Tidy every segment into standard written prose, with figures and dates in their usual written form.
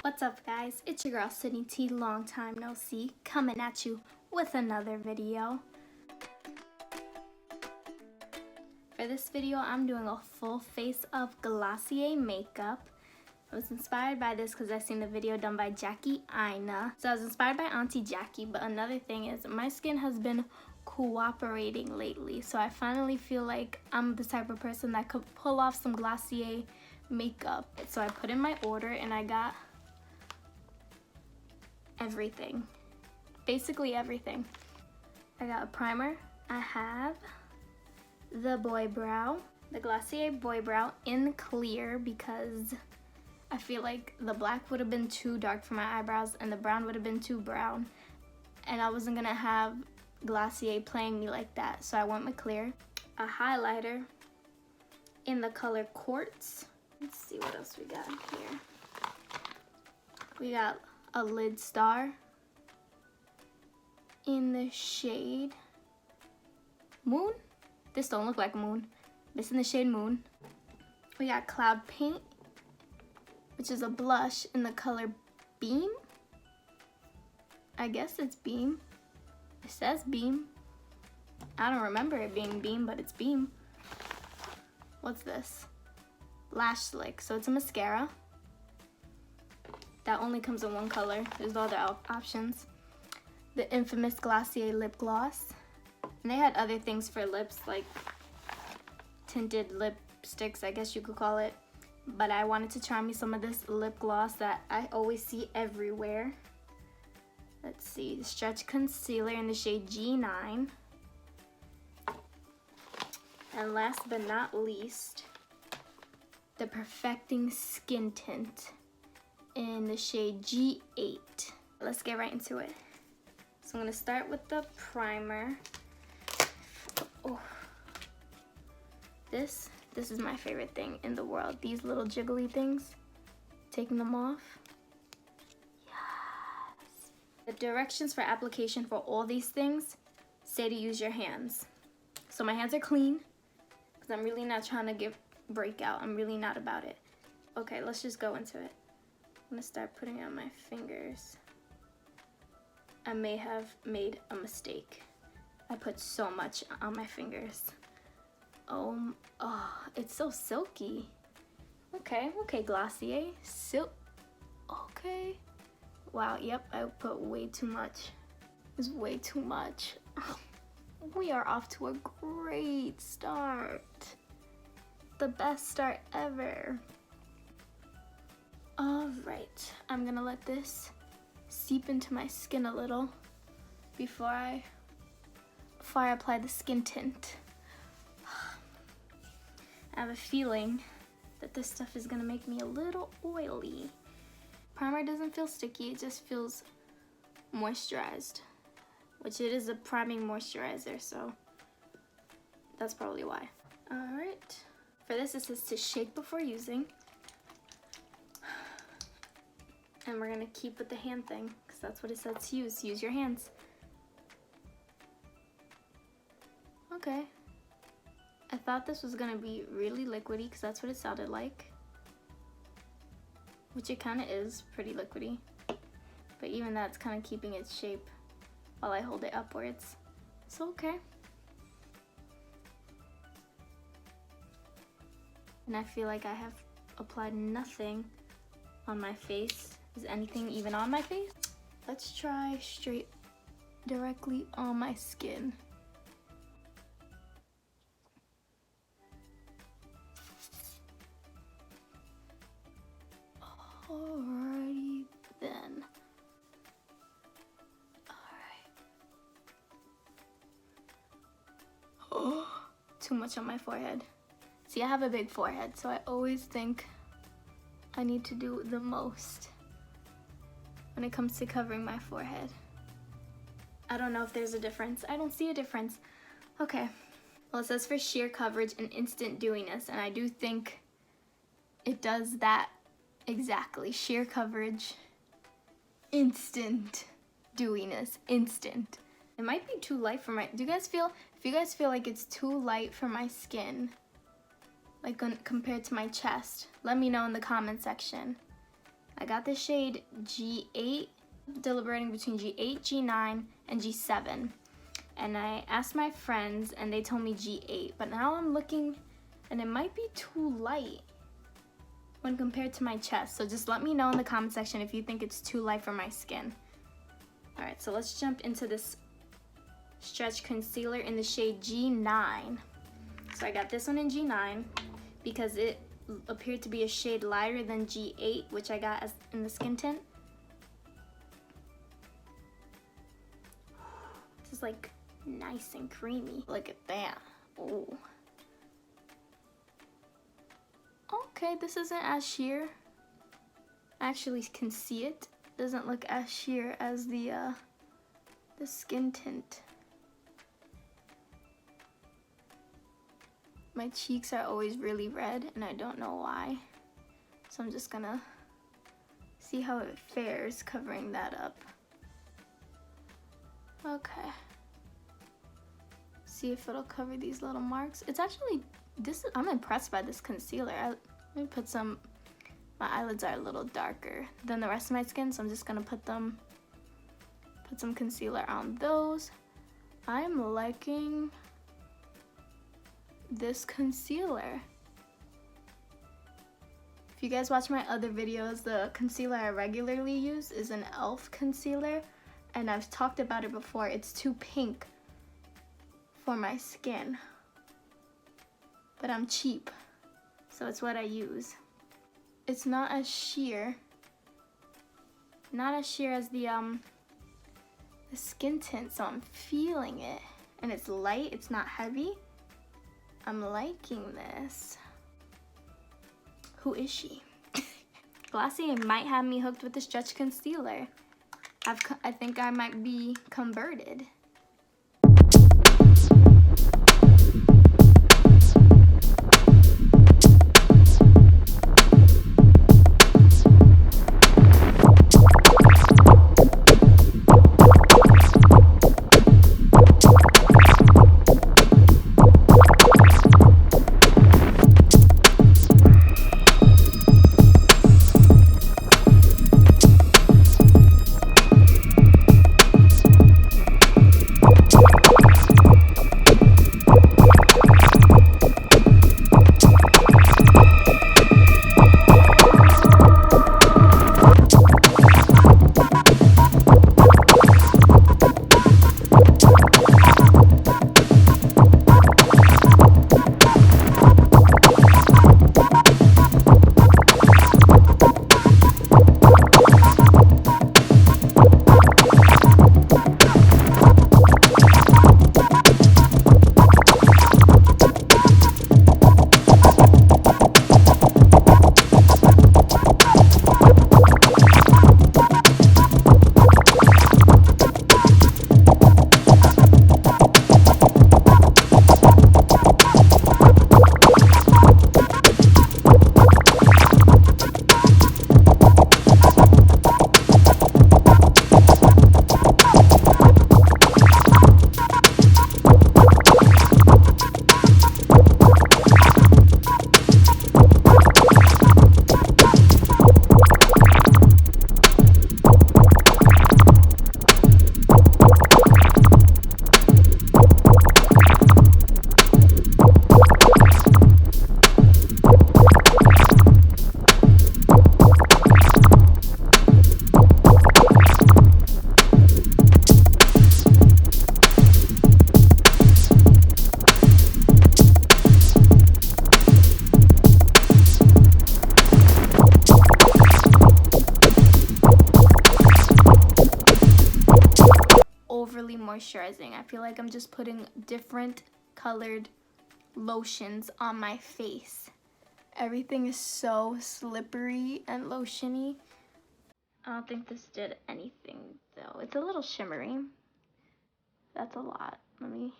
What's up guys, it's your girl Sydney T, long time no see, coming at you with another video. For this video, I'm doing a full face of Glossier makeup. I was inspired by this because I seen the video done by Jackie Aina. So I was inspired by Auntie Jackie, but another thing is my skin has been cooperating lately. So I finally feel like I'm the type of person that could pull off some Glossier makeup. So I put in my order and I got everything, basically everything. I got a primer. I have the Boy Brow, the Glossier Boy Brow in clear because I feel like the black would have been too dark for my eyebrows and the brown would have been too brown, and I wasn't gonna have Glossier playing me like that, so I went with clear. A highlighter in the color Quartz. Let's see what else we got here. We got a lid star in the shade Moon. This don't look like Moon. This in the shade Moon. We got Cloud Paint, which is a blush in the color Beam. I guess it's Beam. It says Beam. I don't remember it being Beam, but it's Beam. What's this? Lash Slick. So it's a mascara that only comes in one color. There's other options. The infamous Glossier lip gloss. And they had other things for lips, like tinted lipsticks, I guess you could call it. But I wanted to try me some of this lip gloss that I always see everywhere. Let's see, Stretch Concealer in the shade G9. And last but not least, the Perfecting Skin Tint in the shade G8. Let's get right into it. So I'm gonna start with the primer. Oh, this is my favorite thing in the world. These little jiggly things, taking them off. Yes. The directions for application for all these things say to use your hands. So my hands are clean because I'm really not trying to give breakout. I'm really not about it. Okay, let's just go into it. I'm gonna start putting it on my fingers. I may have made a mistake. I put so much on my fingers. Oh, it's so silky. Okay, Glossier. Okay. Wow, yep, I put way too much. It's way too much. We are off to a great start. The best start ever. All right, I'm gonna let this seep into my skin a little before I apply the skin tint. I have a feeling that this stuff is gonna make me a little oily. Primer doesn't feel sticky, it just feels moisturized, which it is a priming moisturizer, so that's probably why. All right, for this it says to shake before using. And we're gonna keep with the hand thing, because that's what it says to use. Use your hands. Okay. I thought this was gonna be really liquidy, because that's what it sounded like. Which it kinda is, pretty liquidy. But even that's kinda keeping its shape while I hold it upwards. So okay. And I feel like I have applied nothing on my face. Is anything even on my face? Let's try straight directly on my skin. Alrighty then. Alright. Oh, too much on my forehead. See, I have a big forehead, so I always think I need to do the most when it comes to covering my forehead. I don't know if there's a difference. I don't see a difference. Okay. Well, it says for sheer coverage and instant dewiness, and I do think it does that exactly. Sheer coverage, instant dewiness, instant. It might be too light for my, if you guys feel like it's too light for my skin, like compared to my chest, let me know in the comment section. I got the shade G8, deliberating between G8, G9, and G7. And I asked my friends and they told me G8, but now I'm looking and it might be too light when compared to my chest. So just let me know in the comment section if you think it's too light for my skin. All right, so let's jump into this stretch concealer in the shade G9. So I got this one in G9 because it appeared to be a shade lighter than G8, which I got as in the skin tint. This is like nice and creamy. Look at that. Oh. Okay, this isn't as sheer. I actually can see it. Doesn't look as sheer as the skin tint. My cheeks are always really red and I don't know why. So I'm just gonna see how it fares covering that up. Okay. See if it'll cover these little marks. It's actually, I'm impressed by this concealer. Let me put some, my eyelids are a little darker than the rest of my skin, so I'm just gonna put some concealer on those. I'm liking this concealer. If you guys watch my other videos, the concealer I regularly use is an e.l.f. concealer, and I've talked about it before. It's too pink for my skin, but I'm cheap, so it's what I use. It's not as sheer as the skin tint, so I'm feeling it, and it's light, it's not heavy. I'm liking this. Who is she? Glossier might have me hooked with the stretch concealer. I think I might be converted. Moisturizing. I feel like I'm just putting different colored lotions on my face. Everything is so slippery and lotiony. I don't think this did anything though. It's a little shimmery. That's a lot. Let me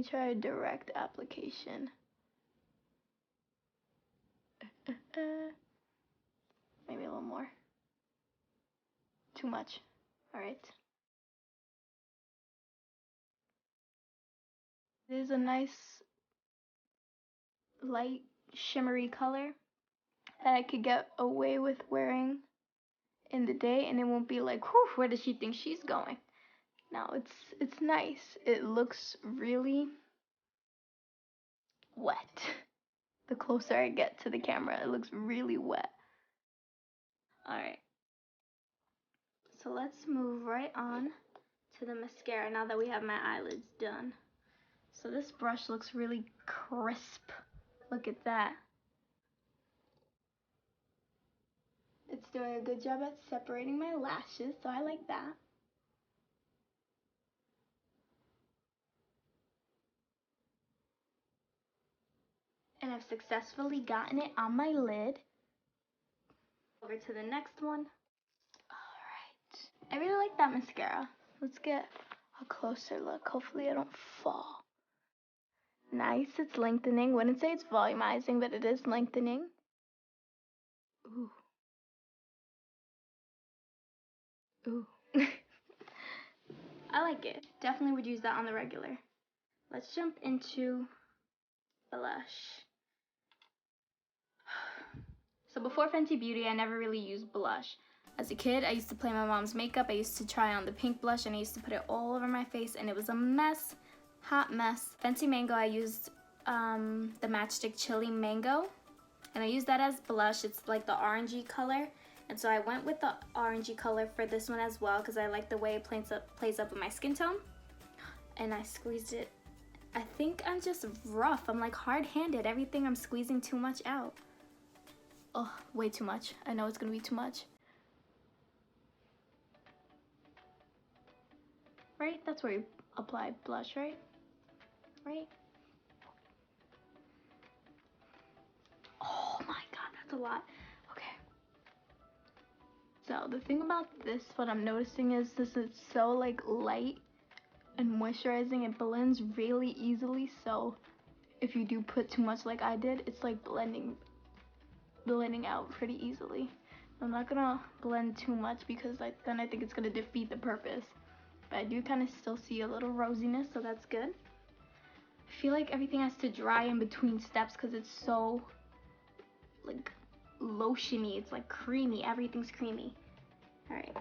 try a direct application. Maybe a little more. Too much. All right. It is a nice light shimmery color. that I could get away with wearing in the day, and it won't be like, whew, where does she think she's going? Now it's nice. It looks really wet. The closer I get to the camera, it looks really wet. Alright. So let's move right on to the mascara now that we have my eyelids done. So this brush looks really crisp. Look at that. It's doing a good job at separating my lashes, so I like that. And I've successfully gotten it on my lid. Over to the next one. Alright. I really like that mascara. Let's get a closer look. Hopefully I don't fall. Nice, it's lengthening. Wouldn't say it's volumizing, but it is lengthening. Ooh. Ooh. I like it. Definitely would use that on the regular. Let's jump into blush. So before Fenty Beauty, I never really used blush. As a kid, I used to play my mom's makeup. I used to try on the pink blush and I used to put it all over my face and it was a mess, hot mess. Fenty Mango, I used the Matchstick Chili Mango and I used that as blush. It's like the orangey color. And so I went with the orangey color for this one as well because I like the way it plays up with my skin tone. And I squeezed it. I think I'm just rough. I'm like hard-handed. Everything I'm squeezing too much out. Oh, way too much. I know it's gonna be too much. Right? That's where you apply blush, right? Right? Oh my god, that's a lot. Okay. So the thing about this, what I'm noticing is this is so like light and moisturizing. It blends really easily. So if you do put too much like I did, it's like blending out pretty easily. I'm not gonna blend too much because then I think it's gonna defeat the purpose. But I do kind of still see a little rosiness, so that's good. I feel like everything has to dry in between steps because it's so like lotiony. It's like creamy. Everything's creamy. Alright,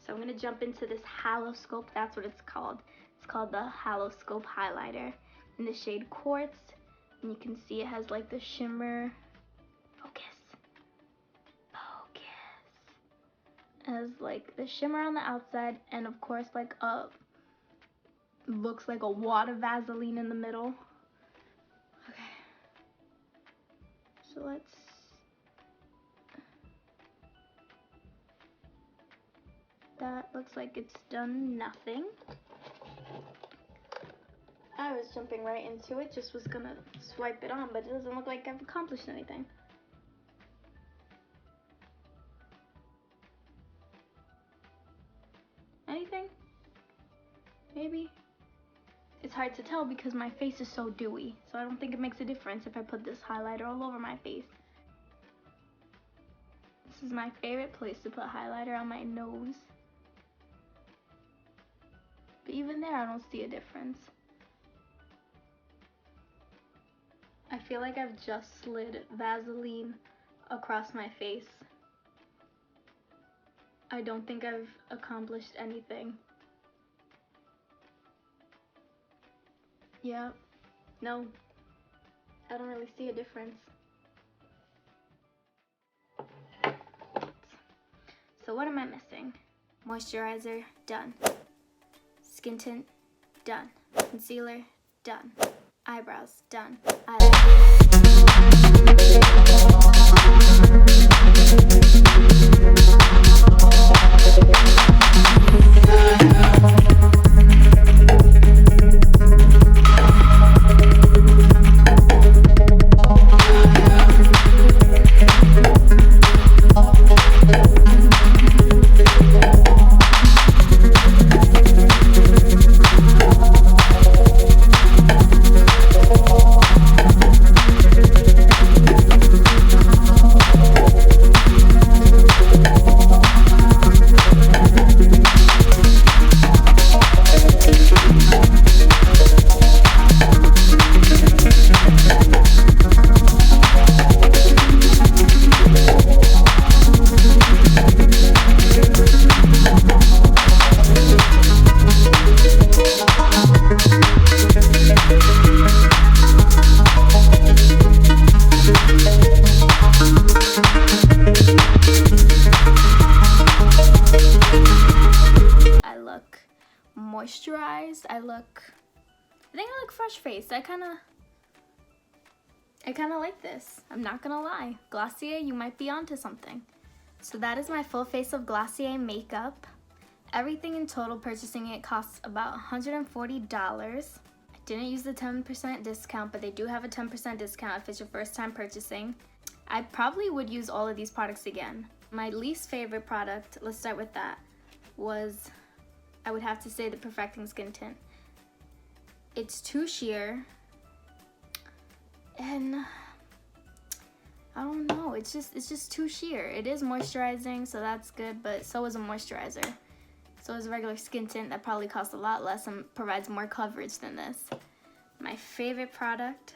so I'm gonna jump into this Halo Scope. That's what it's called. It's called the Halo Scope highlighter in the shade Quartz, and you can see it has like the shimmer. Has like the shimmer on the outside, and of course like looks like a wad of Vaseline in the middle. Okay, so let's that looks like it's done nothing. I was jumping right into it, just was gonna swipe it on, but it doesn't look like I've accomplished anything. Anything? Maybe? It's hard to tell because my face is so dewy, so I don't think it makes a difference if I put this highlighter all over my face. This is my favorite place to put highlighter, on my nose. But even there, I don't see a difference. I feel like I've just slid Vaseline across my face. I don't think I've accomplished anything. Yeah, no, I don't really see a difference. So what am I missing? Moisturizer, done. Skin tint, done. Concealer, done. Eyebrows, done. moisturized. I think I look fresh faced. I kind of like this. I'm not gonna lie. Glossier, you might be onto something. So that is my full face of Glossier makeup. Everything in total, purchasing it costs about $140. I didn't use the 10% discount, but they do have a 10% discount if it's your first time purchasing. I probably would use all of these products again. My least favorite product, let's start with that, was, I would have to say, the Perfecting Skin Tint. It's too sheer, and I don't know, it's just too sheer. It is moisturizing, so that's good, but so is a moisturizer. So is a regular skin tint that probably costs a lot less and provides more coverage than this. My favorite product,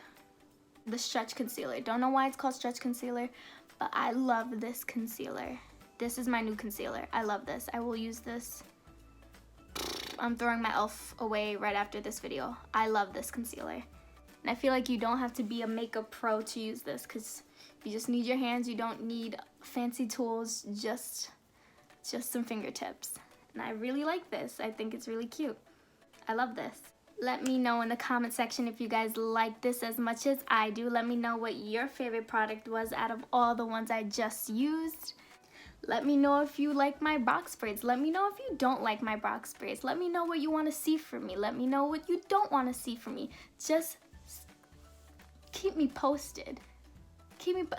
the Stretch Concealer. Don't know why it's called Stretch Concealer, but I love this concealer. This is my new concealer. I love this. I will use this. I'm throwing my e.l.f. away right after this video. I love this concealer. And I feel like you don't have to be a makeup pro to use this, because you just need your hands. You don't need fancy tools, just some fingertips. And I really like this. I think it's really cute. I love this. Let me know in the comment section if you guys like this as much as I do. Let me know what your favorite product was out of all the ones I just used. Let me know if you like my box braids. Let me know if you don't like my box braids. Let me know what you want to see from me. Let me know what you don't want to see from me. Just keep me posted.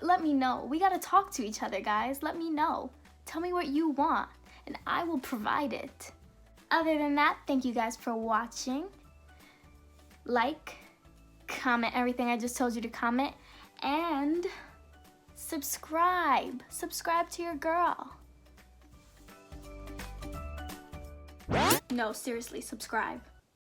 Let me know. We gotta talk to each other, guys. Let me know. Tell me what you want, and I will provide it. Other than that, thank you guys for watching. Like, comment everything I just told you to comment, and subscribe. Subscribe to your girl. No, seriously, subscribe.